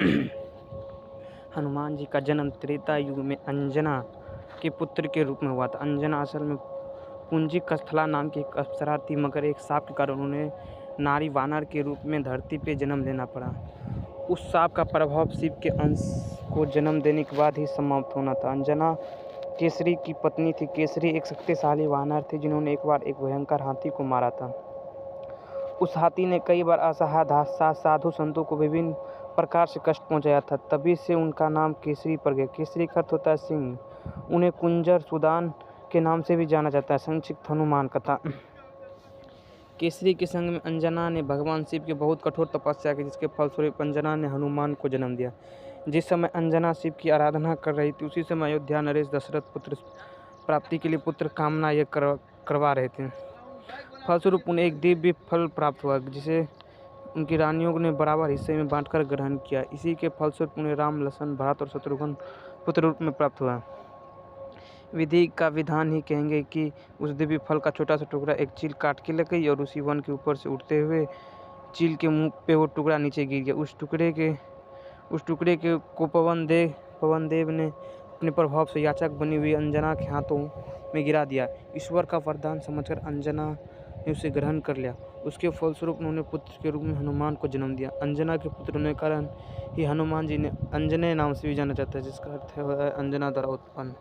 हनुमान जी का जन्म त्रेता युग में अंजना के पुत्र के रूप में हुआ था। अंजना असल में कुंजी कस्थला नाम की एक अप्सरा थी, मगर एक शाप के कारण उन्हें नारी वानर के रूप में धरती पे जन्म लेना पड़ा। उस शाप का प्रभाव शिव के अंश को जन्म देने के बाद ही समाप्त होना था। अंजना केसरी की पत्नी थी। केसरी एक शक्तिशाली वानर थे जिन्होंने एक बार एक भयंकर हाथी को मारा था। उस हाथी ने कई बार असहाय साधु संतों को विभिन्न प्रकार से कष्ट पहुंचाया था। तभी से उनका नाम केसरी पड़ गया। केसरी का अर्थ होता है सिंह। उन्हें कुंजर सुदान के नाम से भी जाना जाता है। संक्षिप्त हनुमान कथा। केसरी के संग में अंजना ने भगवान शिव की बहुत कठोर तपस्या की, जिसके फलस्वरूप अंजना ने हनुमान को जन्म दिया। जिस समय अंजना शिव की आराधना कर रही थी, उसी समय अयोध्या नरेश दशरथ पुत्र प्राप्ति के लिए पुत्र कामना यज्ञ करवा रहे थे। फलस्वरूप उन्हें एक दिव्य फल प्राप्त हुआ, जिसे उनकी रानियों ने बराबर हिस्से में बांटकर ग्रहण किया। इसी के फलस्वरूप उन्हें राम, लक्ष्मण, भरत और शत्रुघ्न पुत्र रूप में प्राप्त हुआ। विधि का विधान ही कहेंगे कि उस दिव्य फल का छोटा सा टुकड़ा एक चील काट के ले गई और उसी वन के ऊपर से उड़ते हुए चील के मुंह पे वो टुकड़ा नीचे गिर गया। उस टुकड़े को पवन देव ने अपने प्रभाव से याचक बनी हुई अंजना के हाथों में गिरा दिया। ईश्वर का वरदान समझकर अंजना ने उसे ग्रहण कर लिया। उसके फलस्वरूप उन्होंने पुत्र के रूप में हनुमान को जन्म दिया। अंजना के पुत्र होने के कारण ही हनुमान जी ने अंजनेय नाम से भी जाना जाता है, जिसका अर्थ है अंजना द्वारा उत्पन्न।